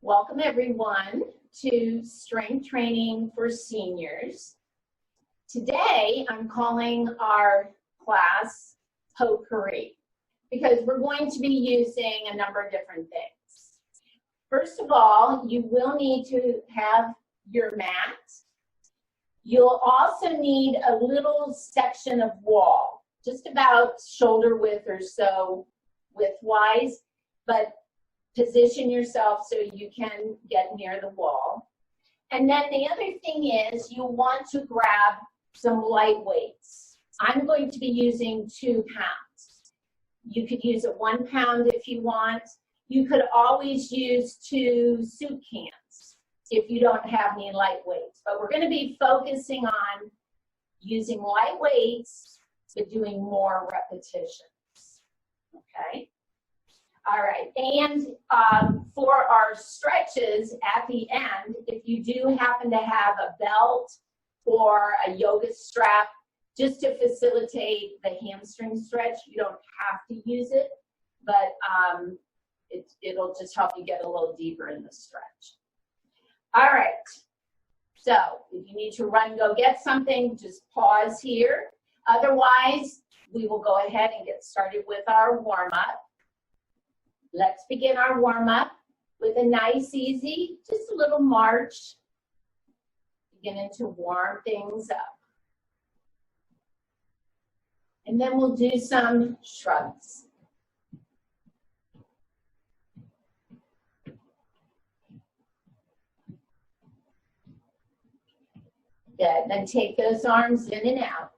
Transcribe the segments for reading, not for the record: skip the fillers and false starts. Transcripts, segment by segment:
Welcome everyone to Strength Training for Seniors. Today I'm calling our class Potpourri because we're going to be using a number of different things. First of all, you will need to have your mat. You'll also need a little section of wall, just about shoulder width or so width-wise, but position yourself so you can get near the wall. And then the other thing is you want to grab some light weights. I'm going to be using 2 pounds. You could use a 1 pound if you want. You could always use 2 soup cans if you don't have any light weights. But we're going to be focusing on using light weights but doing more repetitions. Okay? All right, and for our stretches at the end, if you do happen to have a belt or a yoga strap, just to facilitate the hamstring stretch, you don't have to use it, but it'll just help you get a little deeper in the stretch. All right, so if you need to run, go get something, just pause here. Otherwise, we will go ahead and get started with our warm-up. Let's begin our warm-up with a nice, easy, just a little march, beginning to warm things up. And then we'll do some shrugs. Good, then take those arms in and out.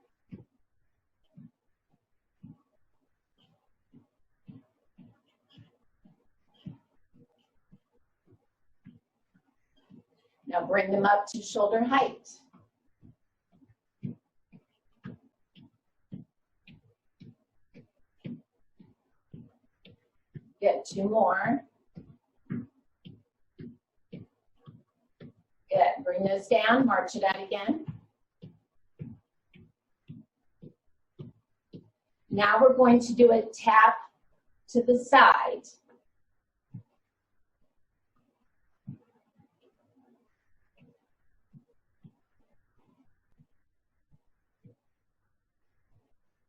Now bring them up to shoulder height. Good, 2 more. Good, bring those down, march it out again. Now we're going to do a tap to the side.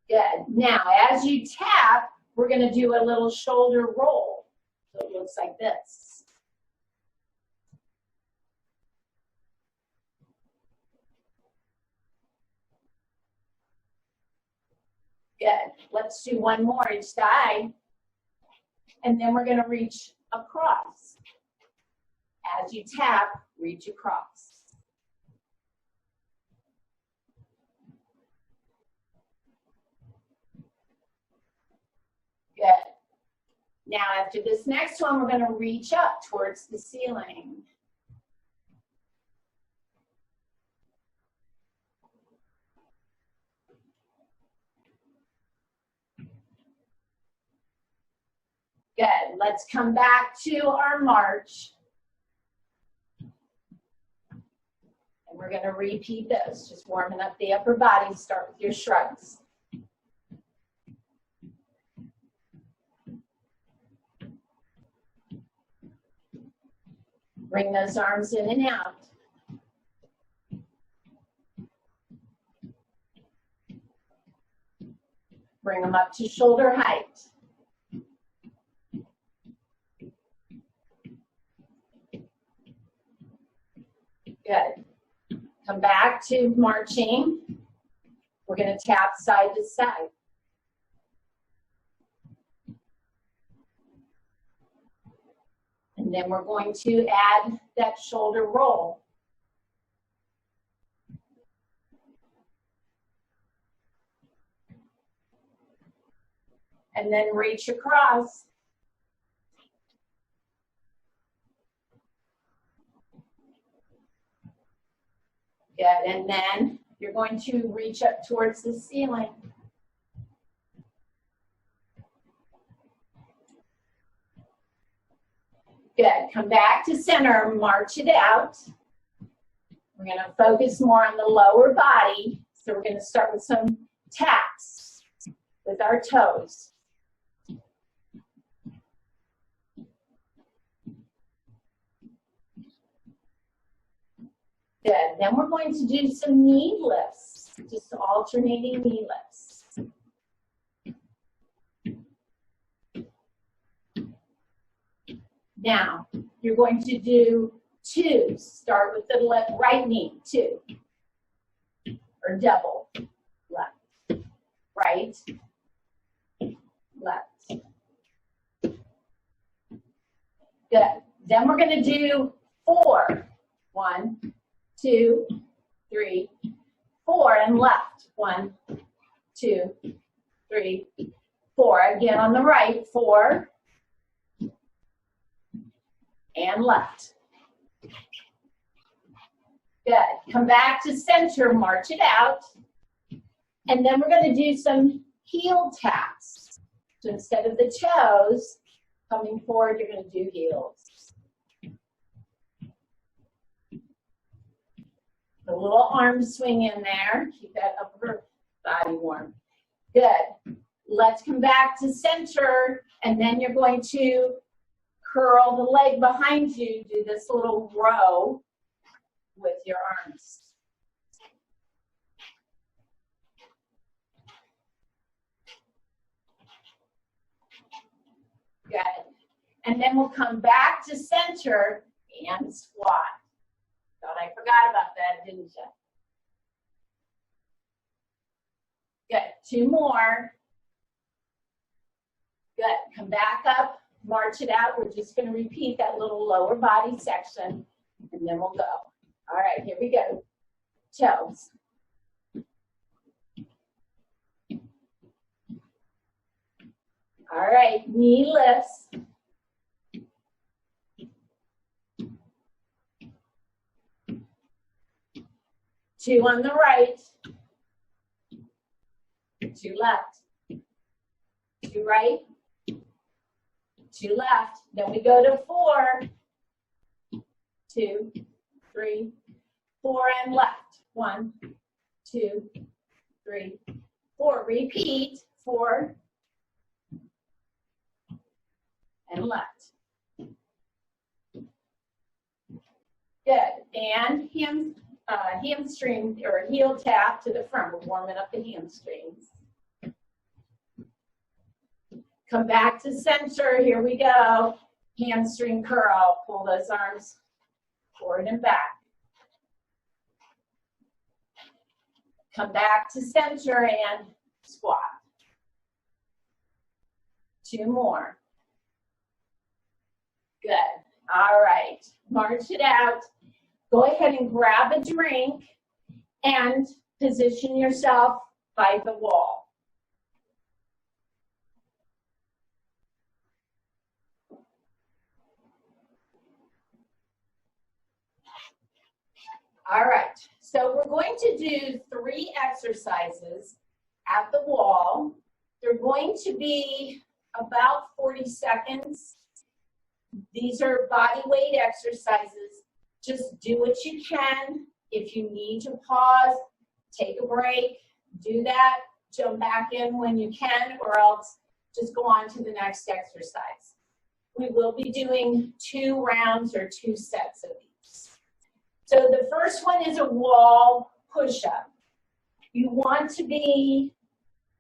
Good. Now, as you tap, we're going to do a little shoulder roll. So it looks like this. Good. Let's do 1 more each side. And then we're going to reach across. As you tap, reach across. Good. Now after this next one, we're going to reach up towards the ceiling. Good. Let's come back to our march. And we're going to repeat those, just warming up the upper body. Start with your shrugs. Bring those arms in and out. Bring them up to shoulder height. Good. Come back to marching. We're going to tap side to side. And then we're going to add that shoulder roll. And then reach across. Good, and then you're going to reach up towards the ceiling. Good, come back to center, march it out. We're going to focus more on the lower body. So we're going to start with some taps with our toes. Good. Then we're going to do some knee lifts, just alternating knee lifts. Now, you're going to do two. Start with the left, right knee, two. Or double. Left, right, left. Good. Then we're going to do four. 1, 2, 3, 4, and left. 1, 2, 3, 4. Again on the right, 4, and left. Good. Come back to center, march it out. And then we're going to do some heel taps. So instead of the toes coming forward, you're going to do heels. A little arm swing in there. Keep that upper body warm. Good. Let's come back to center, and then you're going to curl the leg behind you. Do this little row with your arms. Good. And then we'll come back to center and squat. Thought I forgot about that, didn't you? Good. Two more. Good. Come back up, march it out. We're just going to repeat that little lower body section, and then we'll go. All right, here we go. Toes. All right, knee lifts. Two on the right, two left, two right, two left. Then we go to 4, 2, 3, 4, and left. 1, 2, 3, 4. Repeat, 4, and left. Good, and hamstring or heel tap to the front. We're warming up the hamstrings. Come back to center. Here we go. Hamstring curl. Pull those arms forward and back. Come back to center and squat. 2 more. Good. All right. March it out. Go ahead and grab a drink and position yourself by the wall. All right, so we're going to do 3 exercises at the wall. They're going to be about 40 seconds. These are body weight exercises. Just do what you can. If you need to pause, take a break, do that, jump back in when you can, or else just go on to the next exercise. We will be doing 2 rounds or 2 sets of these. So the first one is a wall push-up. You want to be,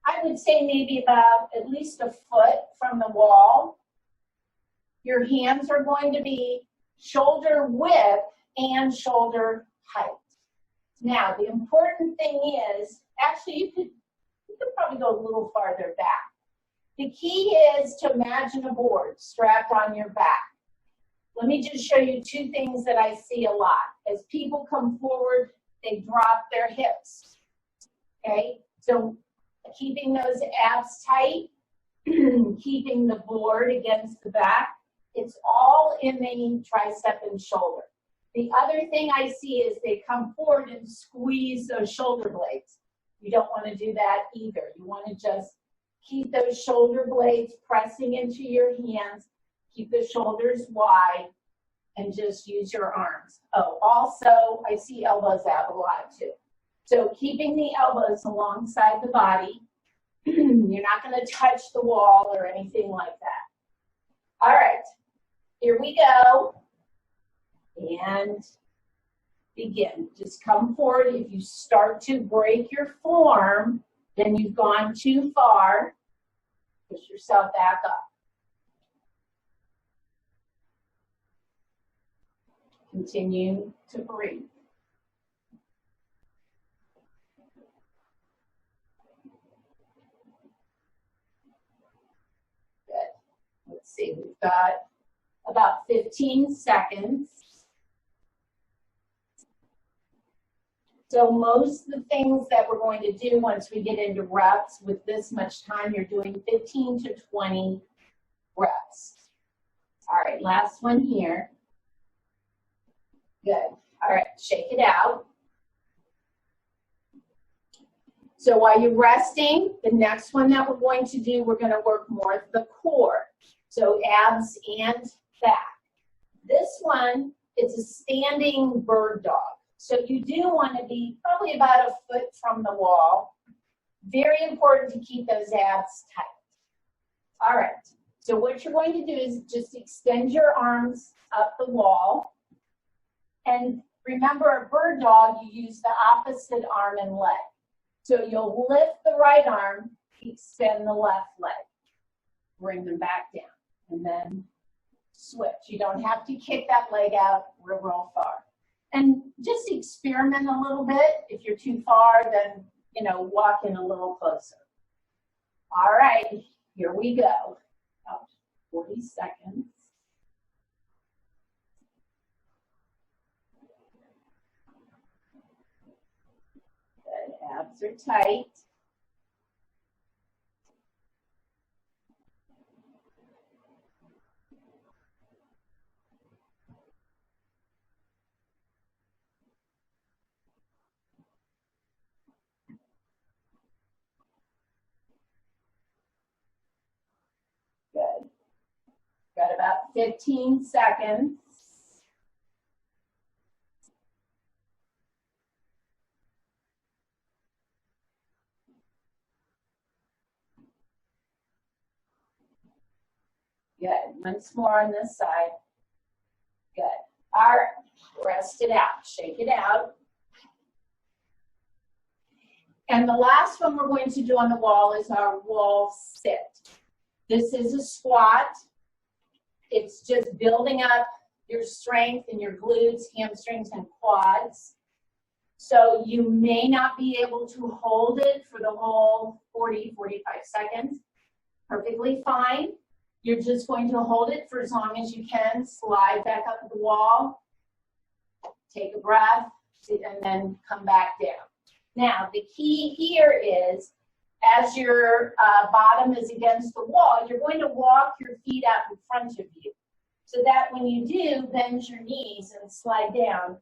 I would say maybe about at least a foot from the wall. Your hands are going to be shoulder width and shoulder height. Now, the important thing is, actually you could probably go a little farther back. The key is to imagine a board strapped on your back. Let me just show you 2 things that I see a lot. As people come forward, they drop their hips. Okay, so keeping those abs tight, keeping the board against the back, it's all in the tricep and shoulder. The other thing I see is they come forward and squeeze those shoulder blades. You don't want to do that either. You want to just keep those shoulder blades pressing into your hands, keep the shoulders wide, and just use your arms. Oh, also, I see elbows out a lot too. So keeping the elbows alongside the body, you're not going to touch the wall or anything like that. All right, here we go. And begin. Just come forward. If you start to break your form, then you've gone too far. Push yourself back up. Continue to breathe. Good. Let's see, we've got about 15 seconds. So most of the things that we're going to do once we get into reps with this much time, you're doing 15 to 20 reps. All right, last one here. Good. All right, shake it out. So while you're resting, the next one that we're going to do, we're going to work more of the core. So abs and back. This one, it's a standing bird dog. So you do want to be probably about a foot from the wall. Very important to keep those abs tight. All right, so what you're going to do is just extend your arms up the wall. And remember, a bird dog, you use the opposite arm and leg. So you'll lift the right arm, extend the left leg. Bring them back down, and then switch. You don't have to kick that leg out real far. And just experiment a little bit. If you're too far, then, you know, walk in a little closer. All right, here we go. About 40 seconds. Good, abs are tight. Good. Got about 15 seconds. Good. Once more on this side. Good. All right. Rest it out. Shake it out. And the last one we're going to do on the wall is our wall sit. This is a squat. It's just building up your strength in your glutes, hamstrings, and quads. So you may not be able to hold it for the whole 40, 45 seconds. Perfectly fine. You're just going to hold it for as long as you can. Slide back up the wall. Take a breath, and then come back down. Now, the key here is, as your bottom is against the wall, you're going to walk your feet out in front of you. So that when you do bend your knees and slide down,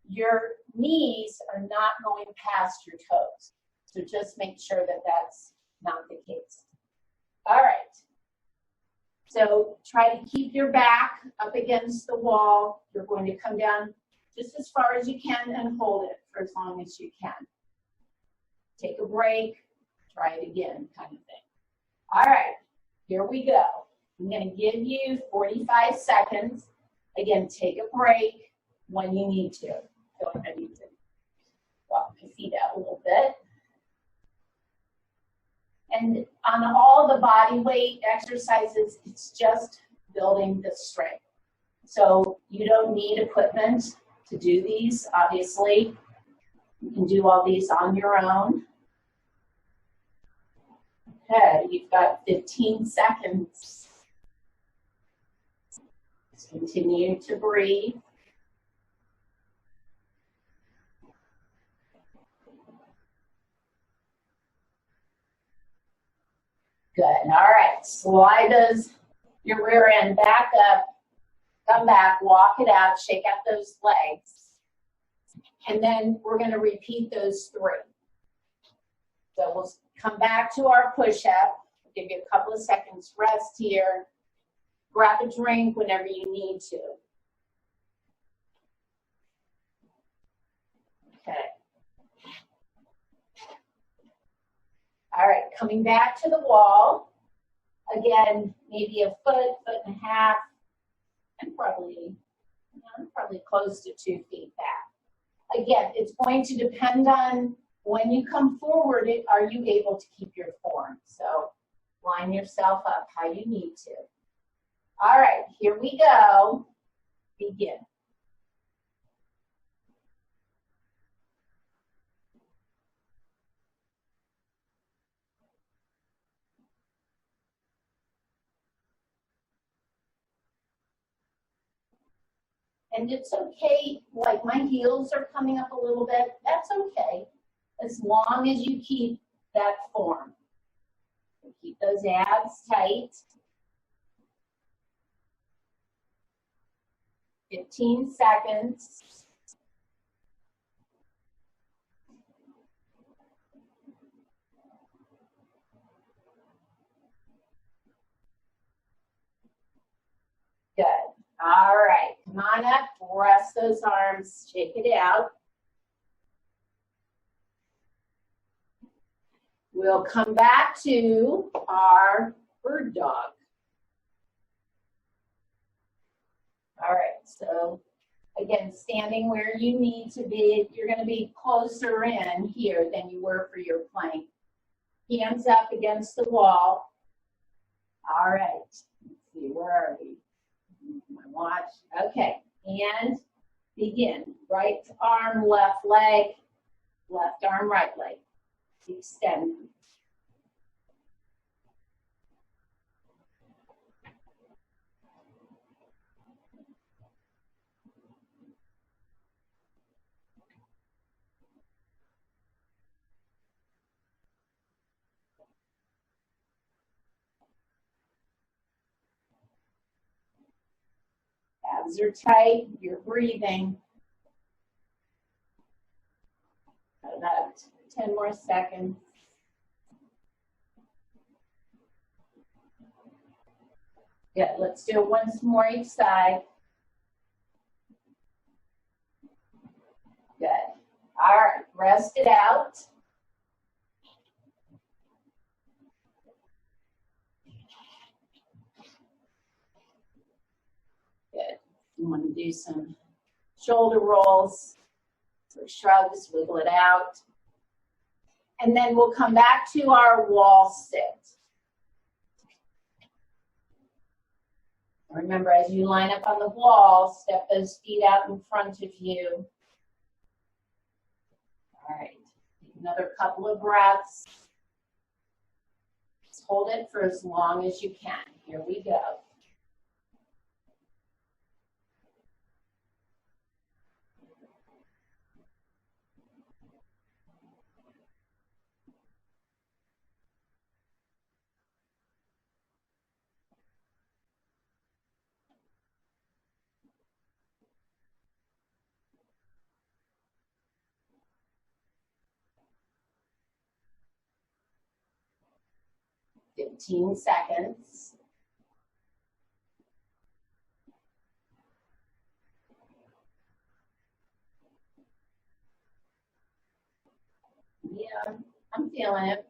your knees are not going past your toes. So just make sure that that's not the case. All right. So try to keep your back up against the wall. You're going to come down just as far as you can and hold it for as long as you can. Take a break, try it again, kind of thing. All right, here we go. I'm going to give you 45 seconds. Again, take a break when you need to. Go ahead, you can walk your feet out a little bit. And on all the body weight exercises, it's just building the strength. So you don't need equipment to do these, obviously. You can do all these on your own. Okay, you've got 15 seconds. Just continue to breathe. Good, all right, slide your rear end back up, come back, walk it out, shake out those legs. And then we're gonna repeat those 3. So we'll come back to our push-up. Give you a couple of seconds rest here. Grab a drink whenever you need to. Okay. All right, coming back to the wall. Again, maybe a foot, foot and a half, and probably close to 2 feet back. Again, it's going to depend on when you come forward, are you able to keep your form? So line yourself up how you need to. All right, here we go. Begin. And it's okay, like my heels are coming up a little bit, that's okay, as long as you keep that form. Keep those abs tight. 15 seconds. Good. All right, come on up, rest those arms, shake it out. We'll come back to our bird dog. All right, so again, standing where you need to be. You're going to be closer in here than you were for your plank. Hands up against the wall. All right, let's see, where are we? My watch. Okay, and begin. Right arm, left leg, left arm, right leg. Extend. Abs are tight, you're breathing. About 10 more seconds. Good, let's do it once more each side. Good. All right, rest it out. Good. You want to do some shoulder rolls or shrugs, wiggle it out. And then we'll come back to our wall sit. Remember, as you line up on the wall, step those feet out in front of you. All right, another couple of breaths. Just hold it for as long as you can. Here we go. Fifteen seconds. Yeah, I'm feeling it.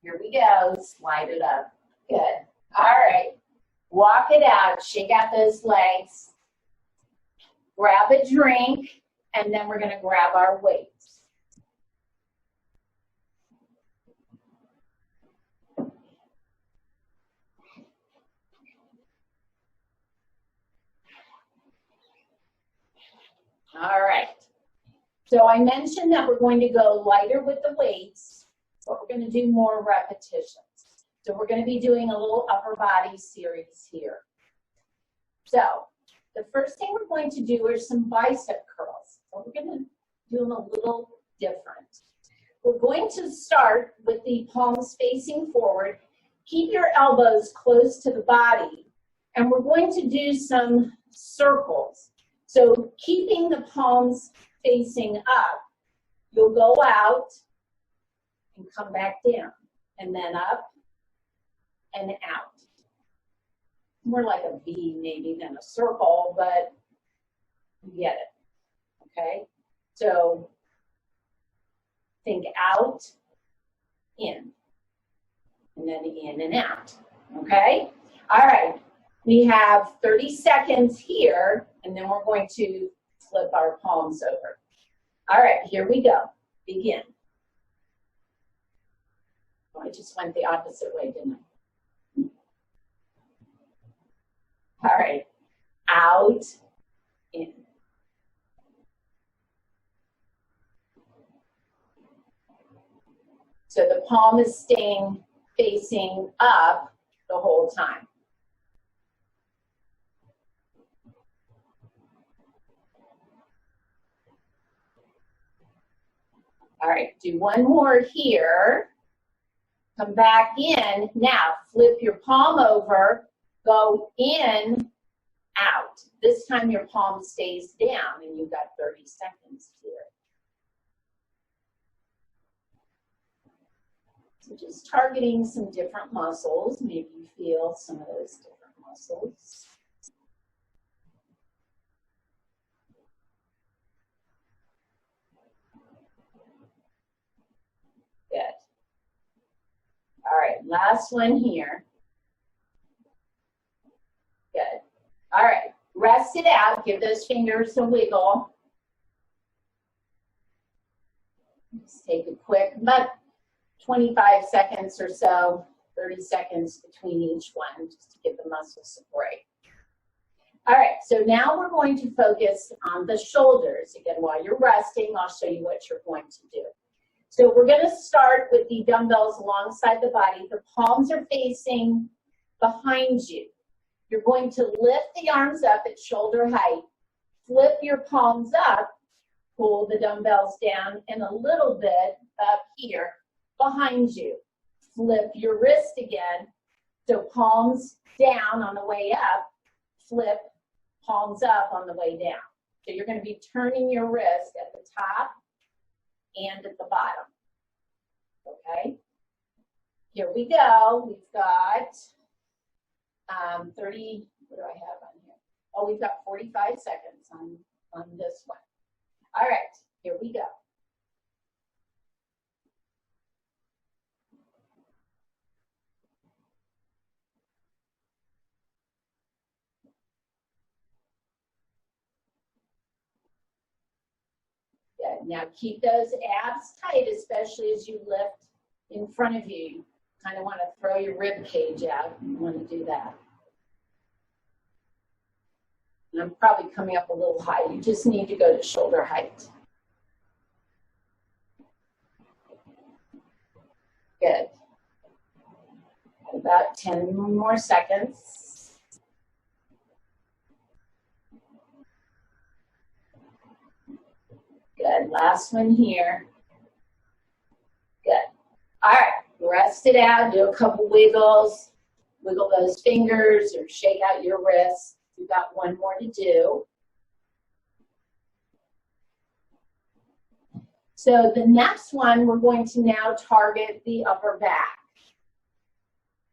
Here we go, slide it up. Good. All right, walk it out, shake out those legs. Grab a drink, and then we're gonna grab our weights. All right. So I mentioned that we're going to go lighter with the weights, but we're going to do more repetitions. So we're going to be doing a little upper body series here. So the first thing we're going to do are some bicep curls. So we're going to do them a little different. We're going to start with the palms facing forward. Keep your elbows close to the body, and we're going to do some circles. So keeping the palms facing up, you'll go out and come back down, and then up and out. More like a V maybe than a circle, but you get it, okay? So think out, in, and then in and out, okay? All right, we have 30 seconds here, and then we're going to flip our palms over. All right, here we go. Begin. Oh, I just went the opposite way, didn't I? All right, out, in. So the palm is staying facing up the whole time. All right, do one more here. Come back in. Now, flip your palm over, go in, out. This time your palm stays down, and you've got 30 seconds here. So just targeting some different muscles. Maybe you feel some of those different muscles. Good. All right, last one here. Good. All right, rest it out. Give those fingers a wiggle. Just take a quick, about 25 seconds or so, 30 seconds between each one, just to give the muscles a break. All right, so now we're going to focus on the shoulders. Again, while you're resting, I'll show you what you're going to do. So we're going to start with the dumbbells alongside the body. The palms are facing behind you. You're going to lift the arms up at shoulder height, flip your palms up, pull the dumbbells down, and a little bit up here behind you. Flip your wrist again, so palms down on the way up, flip palms up on the way down. So you're going to be turning your wrist at the top and at the bottom. Okay? Here we go. We've got 30, what do I have on here? Oh, we've got 45 seconds on this one. All right, here we go. Good. Now keep those abs tight, especially as you lift in front of you. You kind of want to throw your rib cage out. You want to do that. And I'm probably coming up a little high. You just need to go to shoulder height. Good. About 10 more seconds. Good. Last one here. Good. All right. Rest it out. Do a couple wiggles. Wiggle those fingers or shake out your wrists. We've got one more to do. So the next one, we're going to now target the upper back.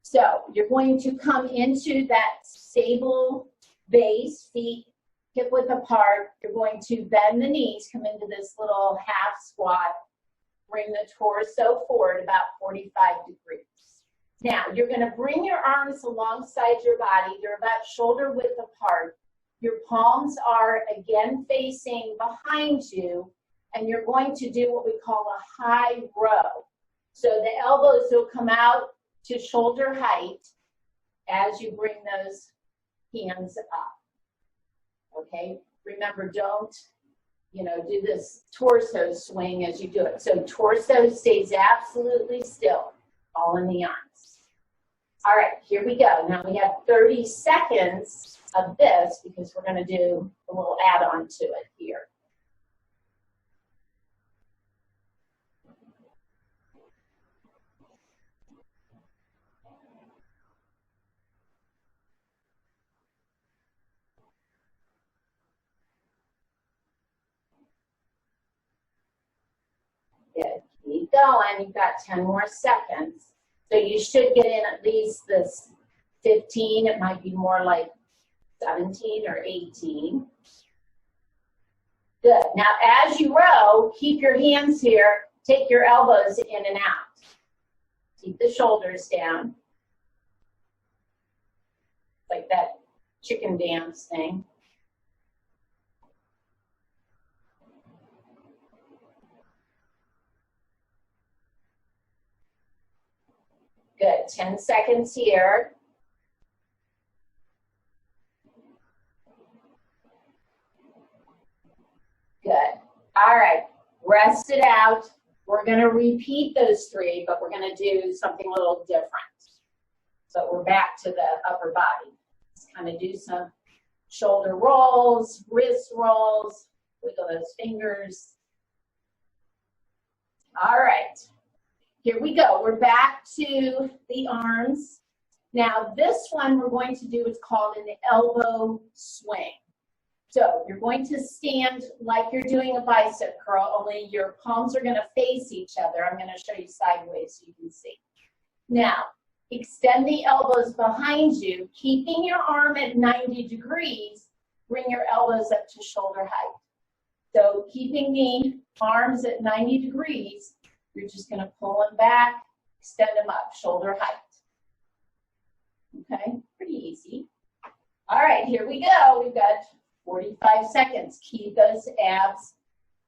So you're going to come into that stable base, feet hip width apart. You're going to bend the knees, come into this little half squat. Bring the torso forward about 45 degrees. Now, you're going to bring your arms alongside your body. You're about shoulder width apart. Your palms are again facing behind you, and you're going to do what we call a high row. So the elbows will come out to shoulder height as you bring those hands up. Okay? Remember, don't do this torso swing as you do it. So torso stays absolutely still, all in the arms. All right, here we go. Now we have 30 seconds of this because we're going to do a little add-on to it here. Good. Keep going. You've got 10 more seconds. So you should get in at least this 15. It might be more like 17 or 18. Good. Now, as you row, keep your hands here. Take your elbows in and out. Keep the shoulders down. Like that chicken dance thing. Good, 10 seconds here. Good. All right, rest it out. We're going to repeat those 3, but we're going to do something a little different. So we're back to the upper body. Let's kind of do some shoulder rolls, wrist rolls, wiggle those fingers. All right, here we go. We're back to the arms. Now this one we're going to do is called an elbow swing. So you're going to stand like you're doing a bicep curl, only your palms are going to face each other. I'm going to show you sideways so you can see. Now, extend the elbows behind you, keeping your arm at 90 degrees. Bring your elbows up to shoulder height. So keeping the arms at 90 degrees, you're just going to pull them back, extend them up, shoulder height. Okay, pretty easy. All right, here we go. We've got 45 seconds. Keep those abs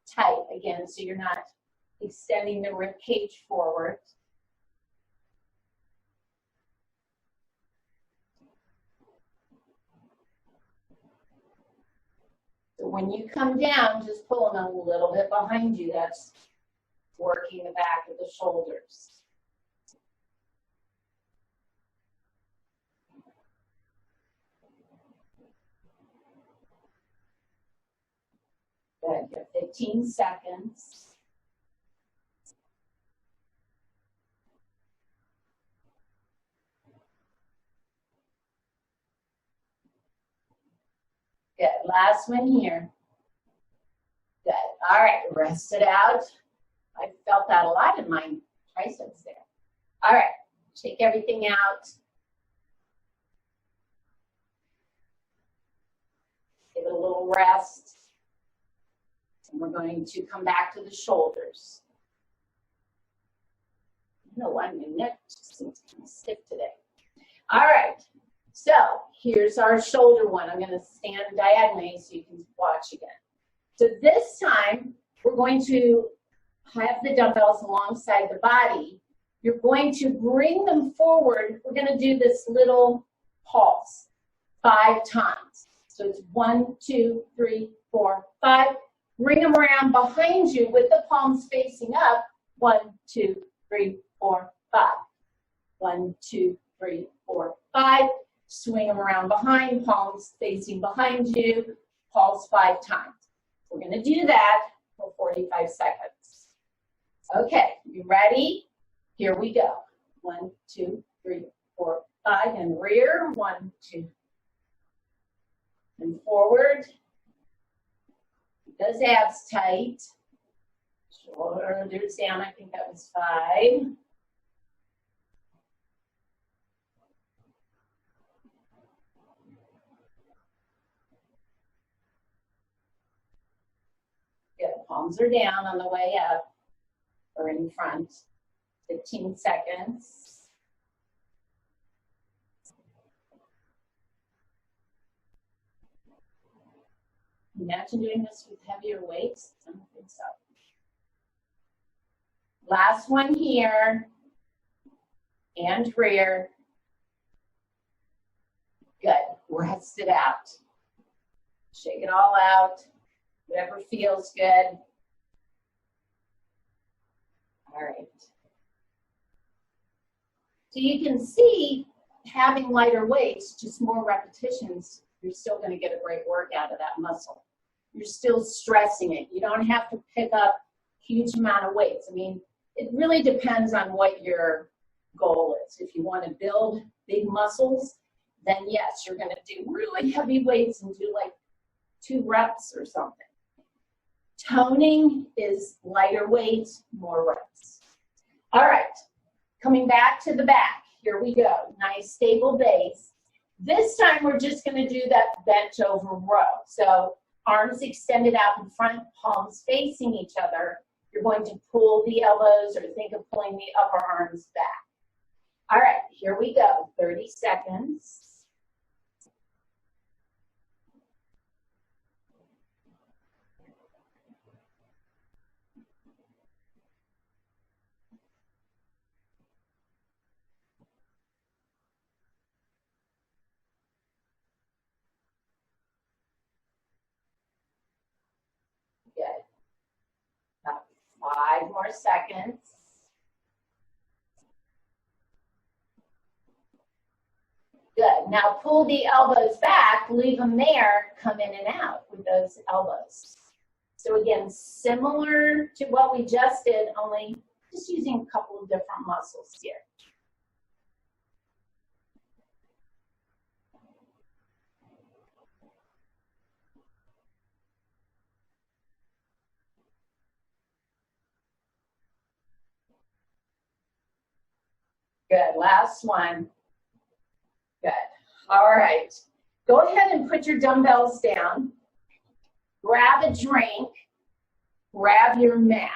tight again so you're not extending the rib cage forward. So when you come down, just pull them a little bit behind you. That's working the back of the shoulders. Good, you have 15 seconds. Good, last one here. Good, all right, rest it out. I felt that a lot in my triceps there. All right, take everything out. Give it a little rest. And we're going to come back to the shoulders. I don't know why my neck just seems kind of stiff today. All right, so here's our shoulder one. I'm going to stand diagonally so you can watch again. So this time, we're going to have the dumbbells alongside the body. You're going to bring them forward. We're going to do this little pulse 5 times. So it's 1, 2, 3, 4, 5. Bring them around behind you with the palms facing up. 1, 2, 3, 4, 5. 1, 2, 3, 4, 5. Swing them around behind, palms facing behind you. Pulse 5 times. We're going to do that for 45 seconds. Okay, you ready? Here we go. 1, 2, 3, 4, 5. And rear. 1, 2. And forward. Keep those abs tight. Shoulders down. I think that was 5. Good. Palms are down on the way up or in front. 15 seconds. Imagine doing this with heavier weights. I don't think so. Last one here. And rear. Good. Rest it out. Shake it all out. Whatever feels good. All right. So you can see having lighter weights, just more repetitions, you're still going to get a great workout of that muscle. You're still stressing it. You don't have to pick up huge amount of weights. I mean, it really depends on what your goal is. If you want to build big muscles, then yes, you're going to do really heavy weights and do like 2 reps or something. Toning is lighter weights, more reps. All right, coming back to the back. Here we go. Nice stable base. This time we're just going to do that bent over row. So arms extended out in front, palms facing each other. You're going to pull the elbows or think of pulling the upper arms back. All right, here we go. 30 seconds. 5 more seconds. Good. Now pull the elbows back, leave them there, come in and out with those elbows. So again, similar to what we just did, only just using a couple of different muscles here. Good. Last one. Good. All right. Go ahead and put your dumbbells down. Grab a drink. Grab your mat.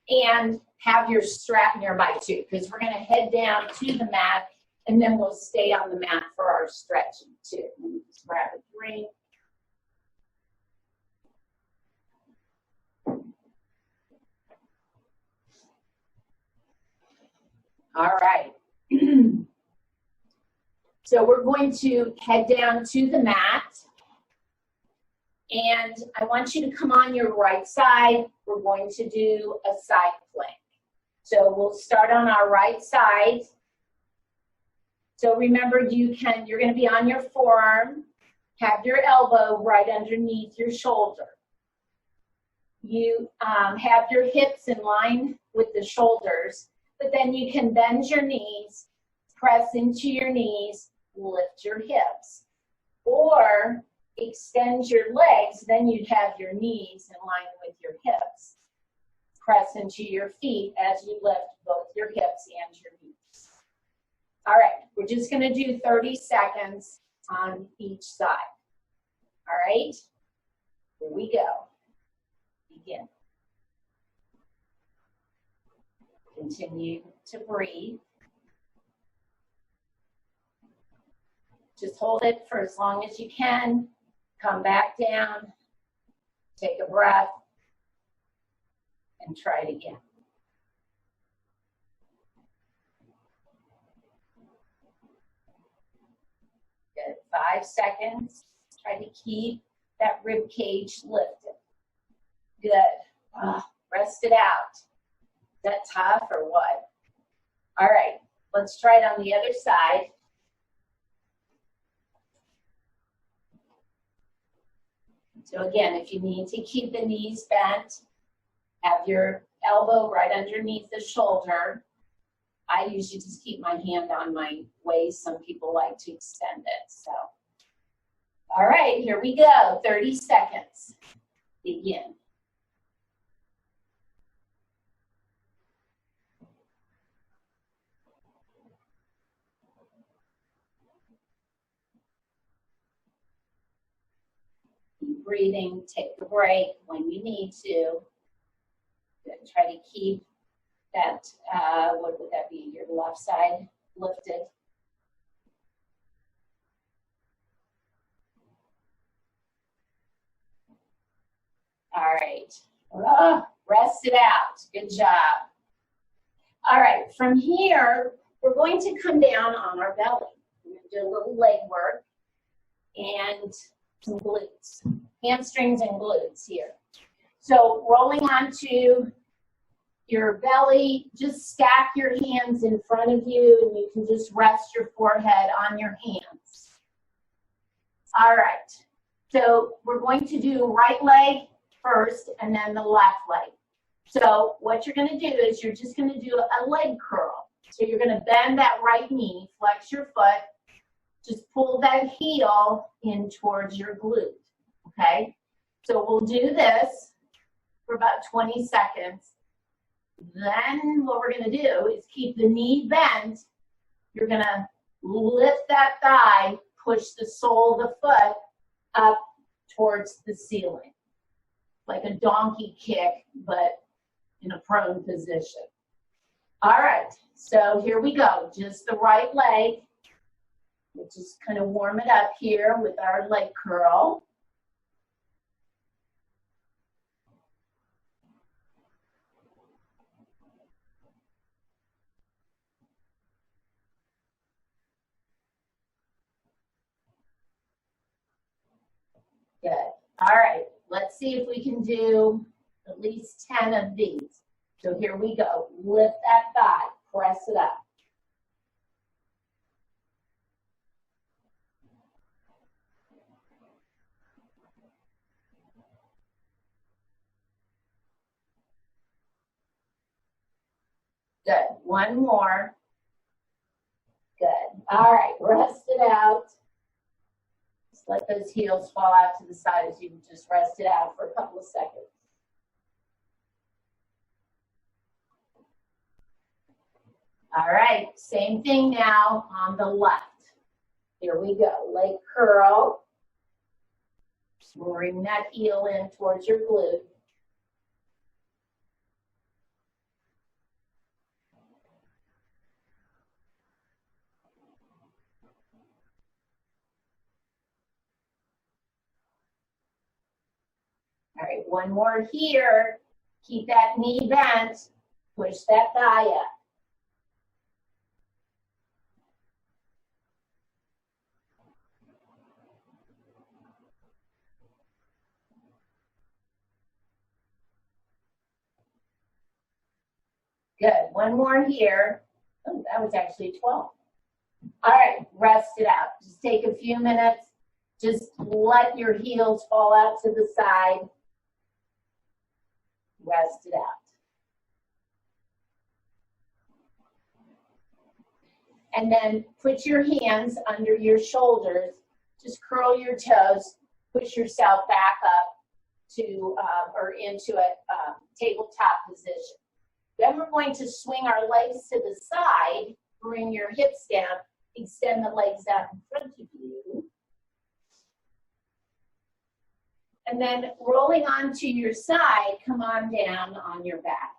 And have your strap nearby too, because we're going to head down to the mat and then we'll stay on the mat for our stretching too. Let me just grab a drink. All right. So we're going to head down to the mat. And I want you to come on your right side. We're going to do a side plank. So we'll start on our right side. So remember, you're going to be on your forearm. Have your elbow right underneath your shoulder. You have your hips in line with the shoulders, but then you can bend your knees, press into your knees, lift your hips. Or extend your legs, then you'd have your knees in line with your hips. Press into your feet as you lift both your hips and your knees. All right, we're just going to do 30 seconds on each side. All right, here we go. Begin. Continue to breathe. Just hold it for as long as you can. Come back down. Take a breath. And try it again. Good. 5 seconds. Try to keep that rib cage lifted. Good. Rest it out. Is that tough or what? All right. Let's try it on the other side. So again, if you need to keep the knees bent, have your elbow right underneath the shoulder. I usually just keep my hand on my waist. Some people like to extend it. So, all right, here we go. 30 seconds. Begin. Keep breathing. Take a break when you need to. Good. Try to keep that, what would that be, your left side lifted. All right. Rest it out. Good job. All right. From here, we're going to come down on our belly. We're going to do a little leg work and some glutes, hamstrings and glutes here. So rolling onto your belly, just stack your hands in front of you and you can just rest your forehead on your hands. All right, so we're going to do right leg first and then the left leg. So what you're going to do is you're just going to do a leg curl. So you're going to bend that right knee, flex your foot, just pull that heel in towards your glute, okay? So we'll do this for about 20 seconds. Then what we're going to do is keep the knee bent. You're going to lift that thigh, push the sole of the foot up towards the ceiling. Like a donkey kick, but in a prone position. All right, so here we go. Just the right leg. We'll just kind of warm it up here with our leg curl. Good. All right, let's see if we can do at least 10 of these. So here we go. Lift that thigh, press it up. Good. One more. Good. All right, rest it out. Just let those heels fall out to the side as you just rest it out for a couple of seconds. All right, same thing now on the left. Here we go. Leg curl. Bring that heel in towards your glute. All right, one more here. Keep that knee bent. Push that thigh up. Good. One more here. Oh, that was actually 12. All right, rest it out. Just take a few minutes. Just let your heels fall out to the side. Rest it out. And then put your hands under your shoulders. Just curl your toes. Push yourself back up to or into a tabletop position. Then we're going to swing our legs to the side. Bring your hips down. Extend the legs out in front of you. And then rolling onto your side, come on down on your back.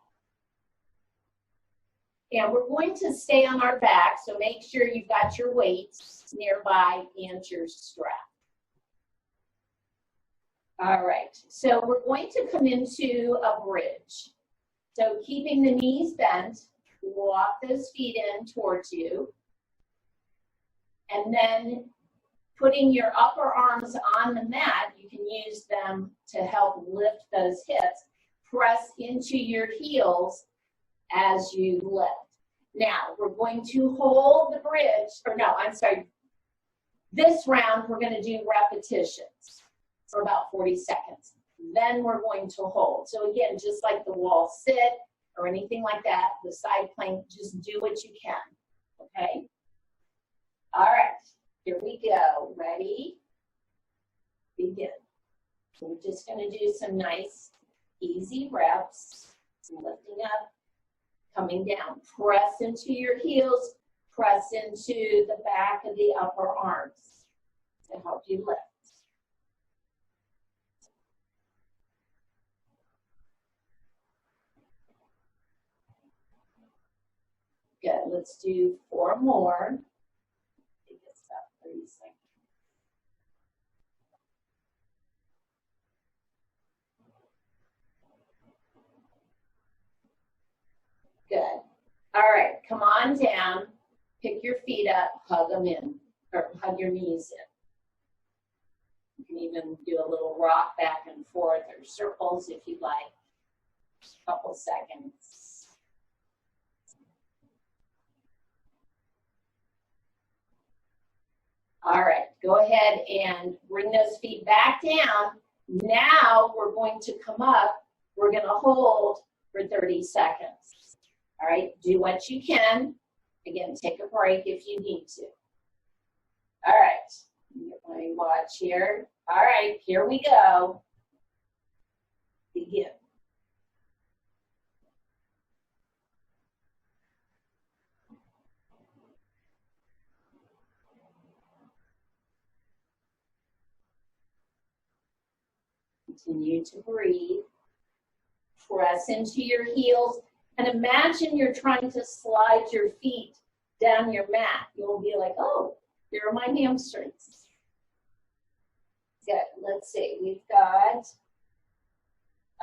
And we're going to stay on our back, so make sure you've got your weights nearby and your strap. All right, so we're going to come into a bridge. So keeping the knees bent, walk those feet in towards you. And then putting your upper arms on the mat, you can use them to help lift those hips. Press into your heels as you lift. Now, we're going to hold the bridge, or no, I'm sorry. This round, we're going to do repetitions for about 40 seconds. Then we're going to hold. So again, just like the wall sit or anything like that, the side plank, just do what you can, okay? All right, here we go. Ready? Begin. So we're just going to do some nice, easy reps. Lifting up, coming down. Press into your heels. Press into the back of the upper arms to help you lift. Good. Let's do 4 more. Take this up 30 seconds. Good. All right, come on down. Pick your feet up, hug them in, or hug your knees in. You can even do a little rock back and forth or circles if you like. Just a couple seconds. All right, go ahead and bring those feet back down. Now we're going to come up. We're going to hold for 30 seconds. All right, do what you can. Again, take a break if you need to. All right, get my watch here. All right, here we go. Begin. Continue to breathe. Press into your heels. And imagine you're trying to slide your feet down your mat. You'll be like, oh, here are my hamstrings. Good. Let's see. We've got,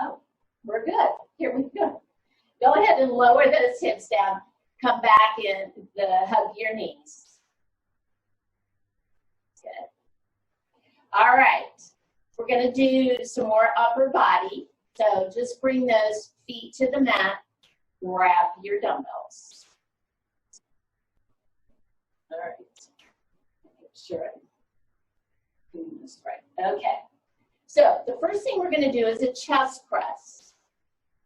oh, we're good. Here we go. Go ahead and lower those hips down. Come back in hug your knees. Good. All right. We're going to do some more upper body. So just bring those feet to the mat. Grab your dumbbells. All right. Make sure I'm doing this right. Okay. So the first thing we're going to do is a chest press.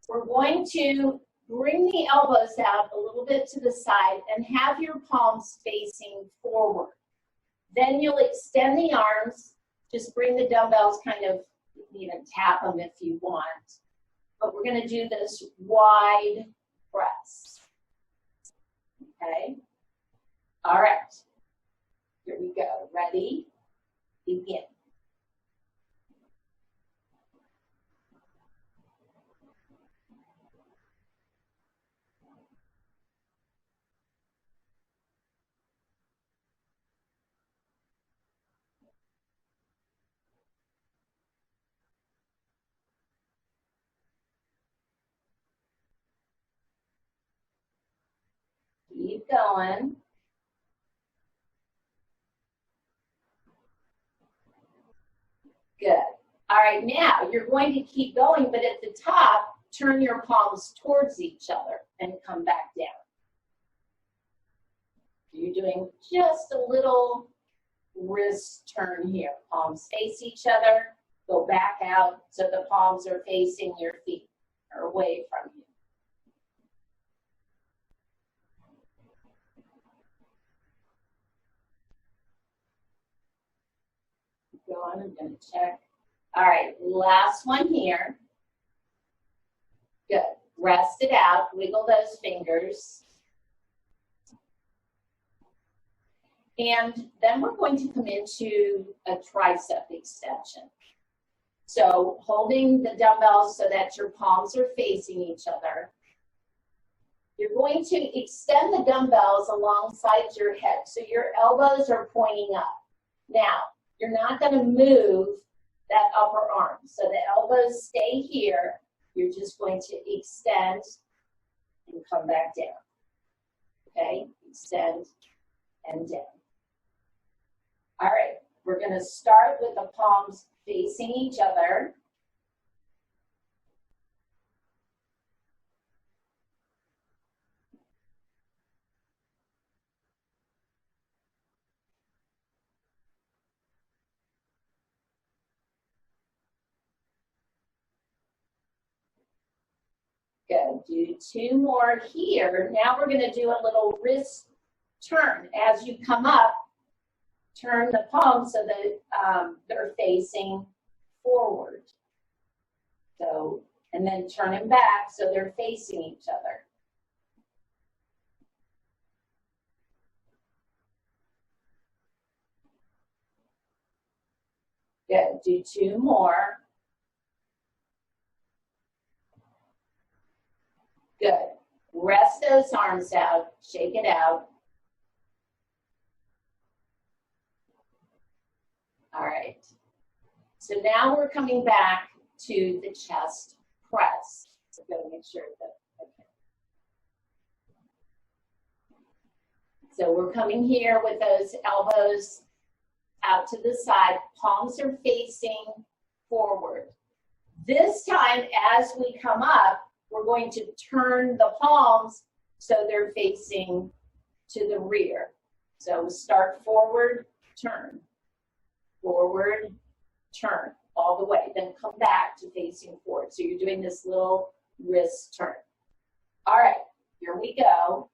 We're going to bring the elbows out a little bit to the side and have your palms facing forward. Then you'll extend the arms. Just bring the dumbbells kind of, tap them if you want. But we're going to do this wide press. Okay? All right. Here we go. Ready? Begin. Keep going. Good. All right, now you're going to keep going, but at the top, turn your palms towards each other and come back down. You're doing just a little wrist turn here. Palms face each other, go back out so the palms are facing your feet or away from you. Go on, I'm going to check. All right, last one here. Good. Rest it out. Wiggle those fingers. And then we're going to come into a tricep extension. So holding the dumbbells so that your palms are facing each other. You're going to extend the dumbbells alongside your head. So your elbows are pointing up. Now, you're not going to move that upper arm. So the elbows stay here. You're just going to extend and come back down. Okay? Extend and down. All right. We're going to start with the palms facing each other. Good. Do 2 more here. Now we're going to do a little wrist turn. As you come up, turn the palms so that they're facing forward. So, and then turn them back so they're facing each other. Good. Do 2 more. Good. Rest those arms out. Shake it out. All right. So now we're coming back to the chest press. So I'm going to make sure that, okay. So we're coming here with those elbows out to the side. Palms are facing forward. This time, as we come up, we're going to turn the palms so they're facing to the rear. So start forward, turn. Forward, turn all the way. Then come back to facing forward. So you're doing this little wrist turn. All right, here we go.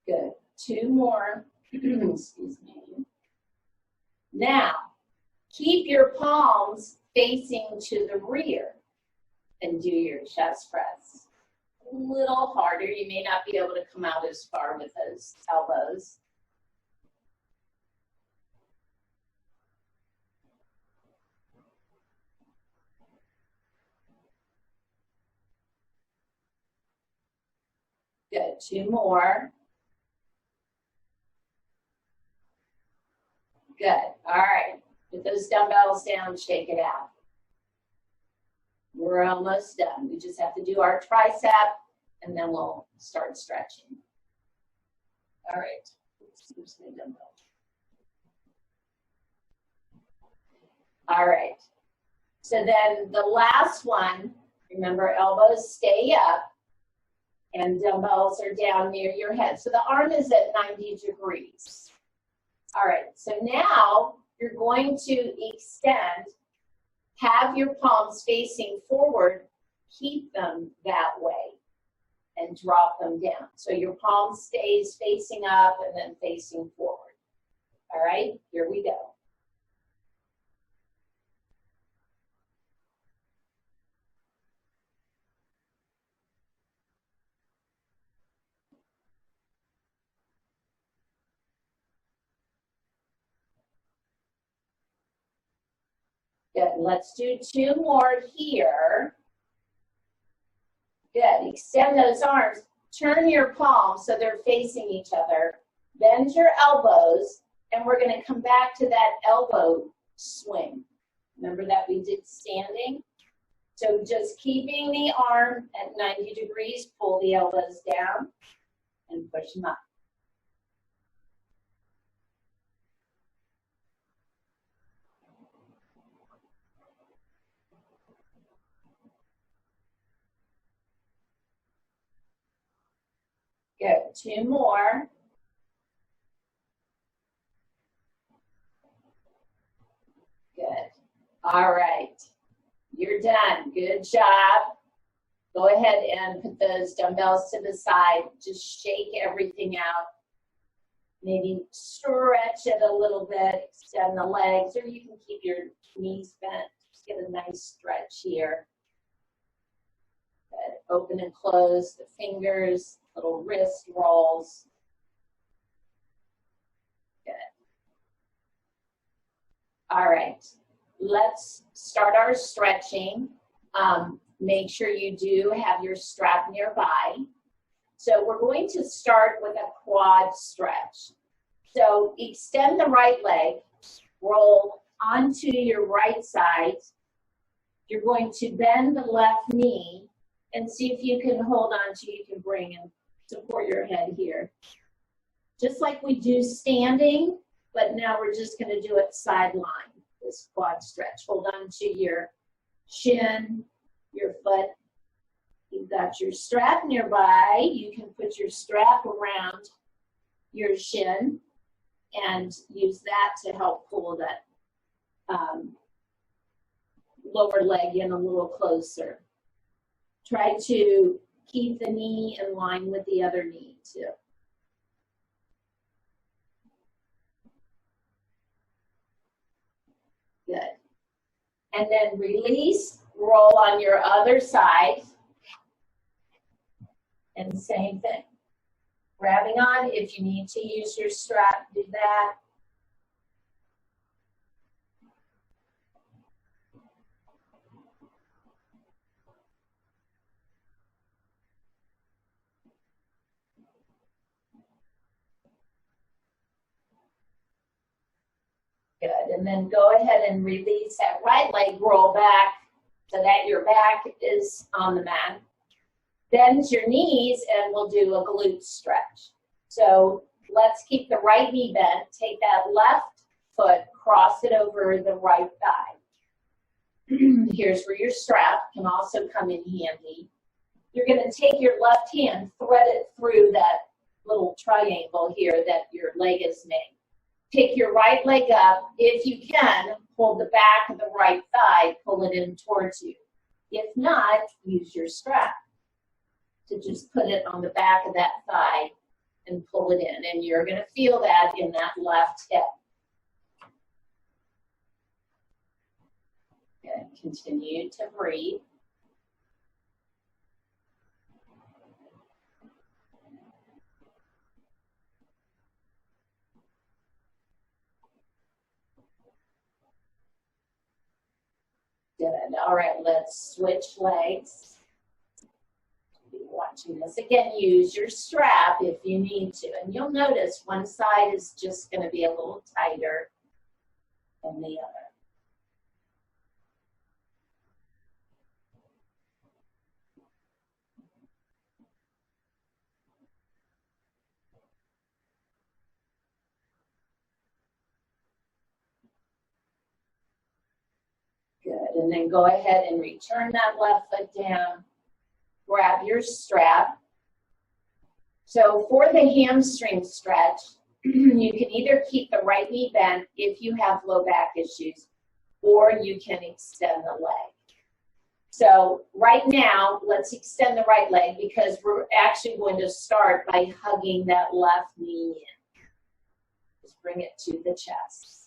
Good. 2 more. Excuse me. Now, keep your palms facing to the rear and do your chest press. A little harder. You may not be able to come out as far with those elbows. Good. 2 more. Good. All right. Put those dumbbells down, shake it out. We're almost done. We just have to do our tricep, and then we'll start stretching. All right. Here's my dumbbell. All right. So then the last one, remember, elbows stay up and dumbbells are down near your head. So the arm is at 90 degrees. All right, so now you're going to extend, have your palms facing forward, keep them that way, and drop them down. So your palm stays facing up and then facing forward. All right, here we go. Good, let's do 2 more here. Good, extend those arms. Turn your palms so they're facing each other. Bend your elbows, and we're gonna come back to that elbow swing. Remember that we did standing? So just keeping the arm at 90 degrees, pull the elbows down and push them up. Good, 2 more. Good. All right, you're done. Good job. Go ahead and put those dumbbells to the side. Just shake everything out. Maybe stretch it a little bit, extend the legs, or you can keep your knees bent. Just get a nice stretch here. Good. Open and close the fingers, little wrist rolls. Good. All right, let's start our stretching. Make sure you do have your strap nearby. So we're going to start with a quad stretch. So extend the right leg, roll onto your right side. You're going to bend the left knee and see if you can hold on to, you can bring and support your head here. Just like we do standing, but now we're just going to do it sideline, this quad stretch. Hold on to your shin, your foot. You've got your strap nearby. You can put your strap around your shin and use that to help pull that lower leg in a little closer. Try to keep the knee in line with the other knee too. Good. And then release, roll on your other side. And same thing. Grabbing on, if you need to use your strap, do that. Good, and then go ahead and release that right leg, roll back so that your back is on the mat. Bend your knees and we'll do a glute stretch. So let's keep the right knee bent. Take that left foot, cross it over the right thigh. Here's where your strap can also come in handy. You're going to take your left hand, thread it through that little triangle here that your leg is made. Pick your right leg up. If you can, hold the back of the right thigh, pull it in towards you. If not, use your strap to just put it on the back of that thigh and pull it in. And you're going to feel that in that left hip. Good. Continue to breathe. Good. All right, let's switch legs. Watching this again, use your strap if you need to, and you'll notice one side is just going to be a little tighter and the other. Good, and then go ahead and return that left foot down. Grab your strap. So for the hamstring stretch, you can either keep the right knee bent if you have low back issues, or you can extend the leg. So right now, let's extend the right leg because we're actually going to start by hugging that left knee in. Just bring it to the chest.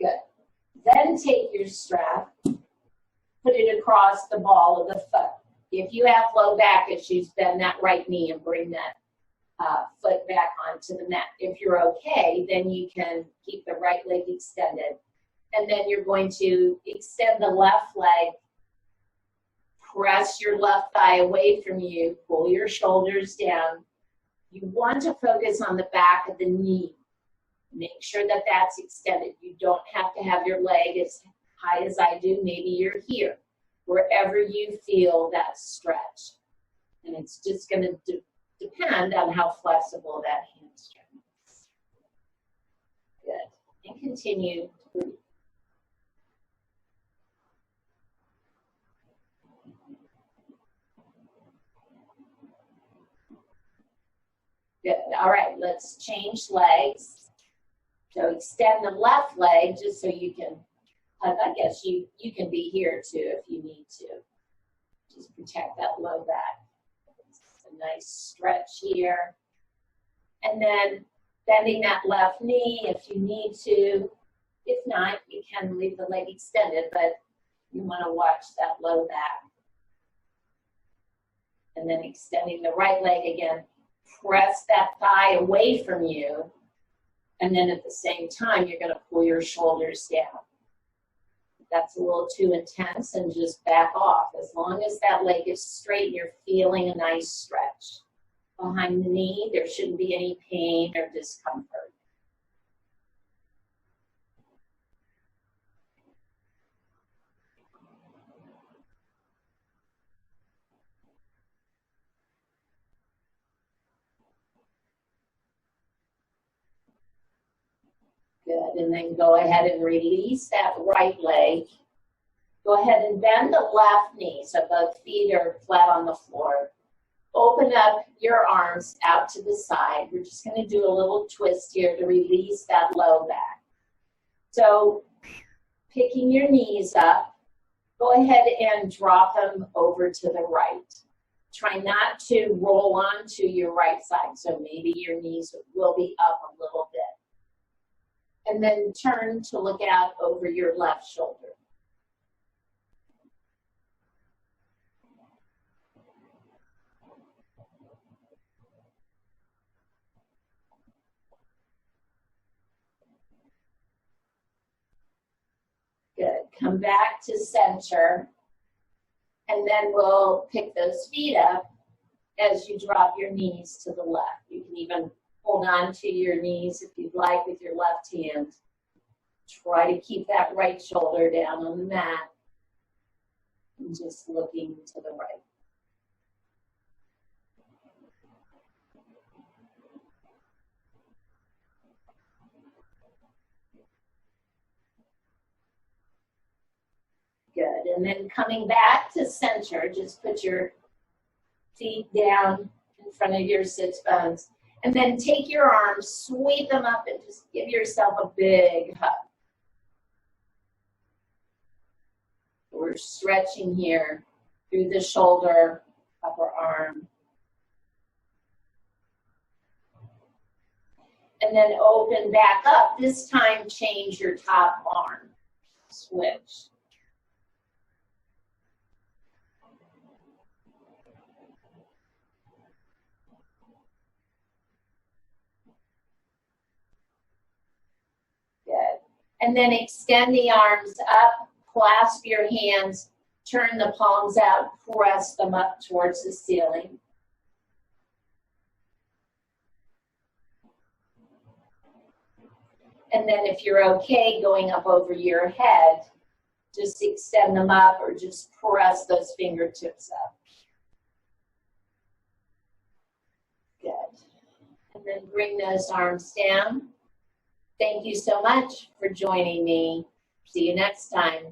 Good. Then take your strap, put it across the ball of the foot. If you have low back issues, bend that right knee and bring that foot back onto the mat. If you're okay, then you can keep the right leg extended. And then you're going to extend the left leg, press your left thigh away from you, pull your shoulders down. You want to focus on the back of the knee. Make sure that that's extended. You don't have to have your leg as high as I do. Maybe you're here, wherever you feel that stretch. And it's just going to depend on how flexible that hamstring is. Good. And continue to breathe. Good. All right, let's change legs. So extend the left leg just so you can, I guess you can be here too if you need to. Just protect that low back. It's a nice stretch here. And then bending that left knee if you need to. If not, you can leave the leg extended, but you want to watch that low back. And then extending the right leg again. Press that thigh away from you. And then at the same time, you're going to pull your shoulders down. If that's a little too intense, and just back off. As long as that leg is straight, you're feeling a nice stretch. Behind the knee, there shouldn't be any pain or discomfort. Good, and then go ahead and release that right leg. Go ahead and bend the left knee so both feet are flat on the floor. Open up your arms out to the side. We're just going to do a little twist here to release that low back. So picking your knees up, go ahead and drop them over to the right. Try not to roll onto your right side, so maybe your knees will be up a little bit. And then turn to look out over your left shoulder. Good. Come back to center. And then we'll pick those feet up as you drop your knees to the left. You can even hold on to your knees if you'd like with your left hand. Try to keep that right shoulder down on the mat. And just looking to the right. Good, and then coming back to center, just put your feet down in front of your sits bones. And then take your arms, sweep them up, and just give yourself a big hug. We're stretching here through the shoulder, upper arm. And then open back up. This time, change your top arm. Switch. Good. And then extend the arms up, clasp your hands, turn the palms out, press them up towards the ceiling. And then if you're okay going up over your head, just extend them up or just press those fingertips up. Good. And then bring those arms down. Thank you so much for joining me. See you next time.